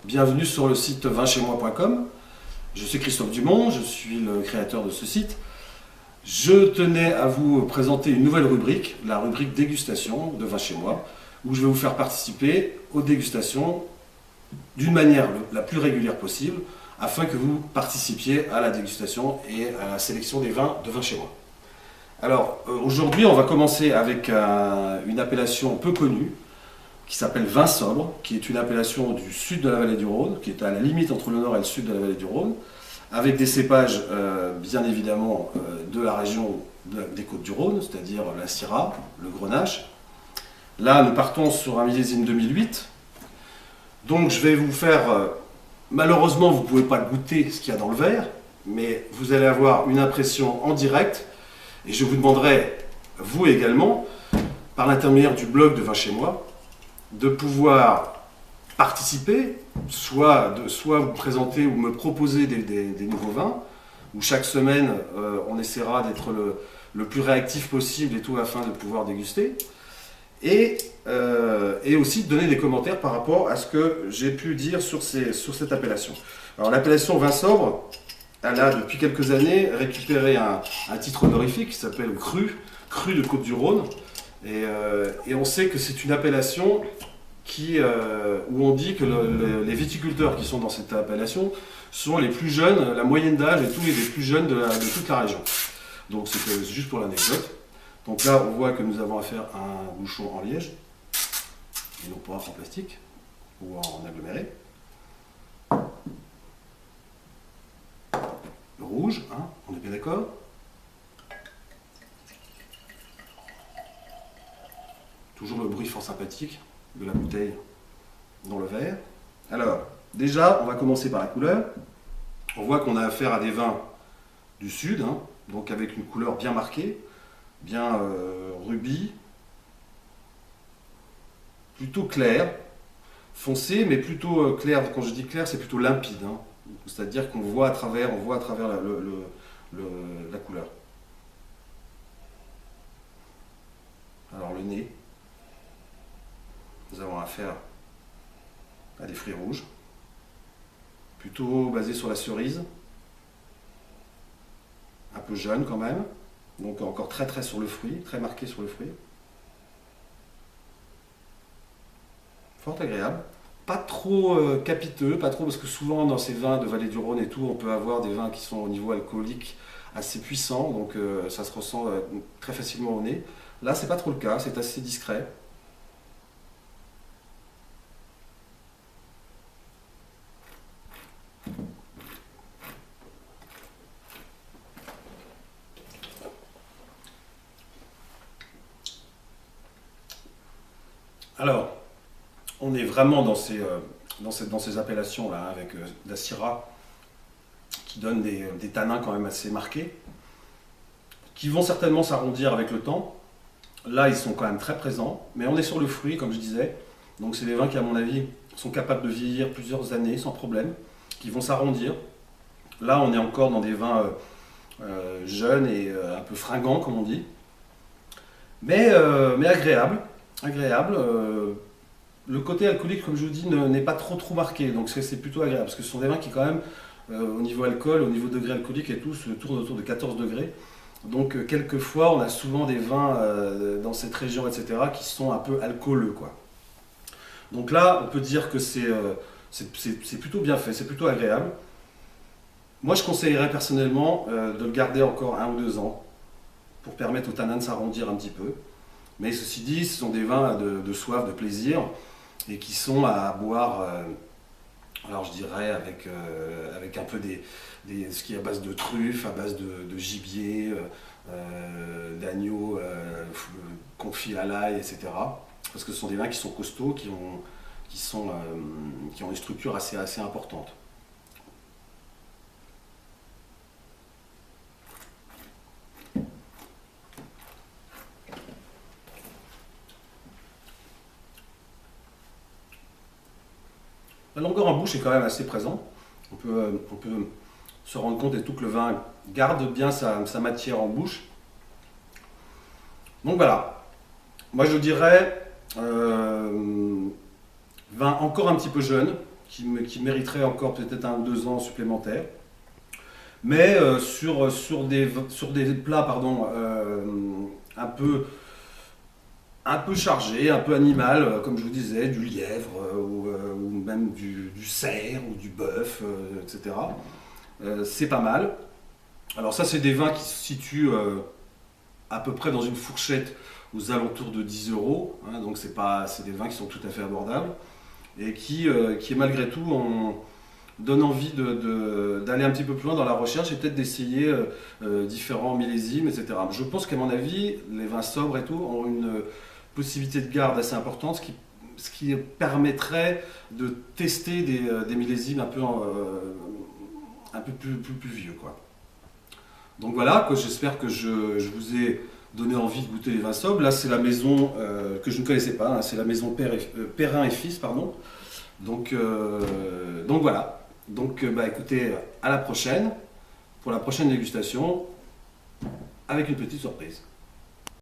Bienvenue sur le site vinchemoi.com. Je suis Christophe Dumont, je suis le créateur de ce site. Je tenais à vous présenter une nouvelle rubrique, la rubrique dégustation de Vin chez moi, où je vais vous faire participer aux dégustations d'une manière la plus régulière possible, afin que vous participiez à la dégustation et à la sélection des vins de Vin chez moi. Alors aujourd'hui, on va commencer avec une appellation peu connue, qui s'appelle Vin sobre, qui est une appellation du sud de la vallée du Rhône, qui est à la limite entre le nord et le sud de la vallée du Rhône, avec des cépages bien évidemment de la région des Côtes-du-Rhône, c'est-à-dire la Syrah, le Grenache. Là, nous partons sur un millésime 2008. Donc je vais vous faire, malheureusement vous ne pouvez pas goûter ce qu'il y a dans le verre, mais vous allez avoir une impression en direct, et je vous demanderai, vous également, par l'intermédiaire du blog de Vin chez moi, de pouvoir participer, soit vous présenter ou me proposer des nouveaux vins, où chaque semaine on essaiera d'être le plus réactif possible et tout afin de pouvoir déguster, et aussi de donner des commentaires par rapport à ce que j'ai pu dire sur cette appellation. Alors l'appellation Vin sobre, elle a depuis quelques années récupéré un titre honorifique qui s'appelle Cru de Côtes-du-Rhône. Et on sait que c'est une appellation où on dit que les viticulteurs qui sont dans cette appellation sont les plus jeunes, la moyenne d'âge et tous les plus jeunes de toute la région. Donc c'est juste pour l'anecdote. Donc là on voit que nous avons affaire à un bouchon en liège, et non pas en plastique ou en aggloméré. Le rouge, hein, on est bien d'accord. Toujours le bruit fort sympathique de la bouteille dans le verre. Alors, déjà, on va commencer par la couleur. On voit qu'on a affaire à des vins du sud, hein, donc avec une couleur bien marquée, bien rubis, plutôt clair, foncé, mais plutôt clair. Quand je dis clair, c'est plutôt limpide, hein. C'est-à-dire qu'on voit à travers, la couleur. Alors le nez. Nous avons affaire à des fruits rouges, plutôt basés sur la cerise, un peu jeune quand même, donc encore très sur le fruit, très marqué sur le fruit. Fort agréable, pas trop capiteux, pas trop, parce que souvent dans ces vins de vallée du Rhône et tout, on peut avoir des vins qui sont au niveau alcoolique assez puissants, donc ça se ressent très facilement au nez. Là, c'est pas trop le cas, c'est assez discret. Alors, on est vraiment dans ces appellations-là, avec la Syrah, qui donne des tanins quand même assez marqués, qui vont certainement s'arrondir avec le temps. Là, ils sont quand même très présents, mais on est sur le fruit, comme je disais. Donc c'est des vins qui, à mon avis, sont capables de vieillir plusieurs années sans problème, qui vont s'arrondir. Là, on est encore dans des vins jeunes et un peu fringants, comme on dit, mais agréables. Le côté alcoolique, comme je vous dis, n'est pas trop marqué, donc c'est plutôt agréable, parce que ce sont des vins qui quand même, au niveau alcool, au niveau degré alcoolique et tout, se tournent autour de 14 degrés. Donc quelquefois, on a souvent des vins dans cette région, etc., qui sont un peu alcooleux, quoi. Donc là, on peut dire que c'est plutôt bien fait, c'est plutôt agréable. Moi, je conseillerais personnellement de le garder encore 1 ou 2 ans, pour permettre au tanin de s'arrondir un petit peu. Mais ceci dit, ce sont des vins de soif, de plaisir, et qui sont à boire, alors je dirais, avec un peu ce qui est à base de truffes, à base de gibier, d'agneau confit à l'ail, etc. Parce que ce sont des vins qui sont costauds, qui ont une structure assez importante. La longueur en bouche est quand même assez présente. On peut se rendre compte et tout que le vin garde bien sa matière en bouche. Donc voilà, moi je dirais vin encore un petit peu jeune, qui mériterait encore peut-être 1 ou 2 ans supplémentaires. Mais sur des plats pardon, un peu chargés, un peu animal, comme je vous disais, du lièvre ou même du cerf ou du bœuf, etc. C'est pas mal. Alors ça, c'est des vins qui se situent à peu près dans une fourchette aux alentours de 10 euros. Hein, donc c'est des vins qui sont tout à fait abordables et qui malgré tout donne envie d'aller un petit peu plus loin dans la recherche et peut-être d'essayer différents millésimes, etc. Je pense qu'à mon avis, les vins sobres et tout ont une possibilité de garde assez importante, ce qui permettrait de tester des millésimes un peu plus vieux, quoi. Donc voilà, j'espère que je vous ai donné envie de goûter les vins sobres. Là, c'est la maison que je ne connaissais pas, hein, c'est la maison Perrin et Fils, pardon. Donc voilà. Donc écoutez, à la prochaine, pour la prochaine dégustation, avec une petite surprise.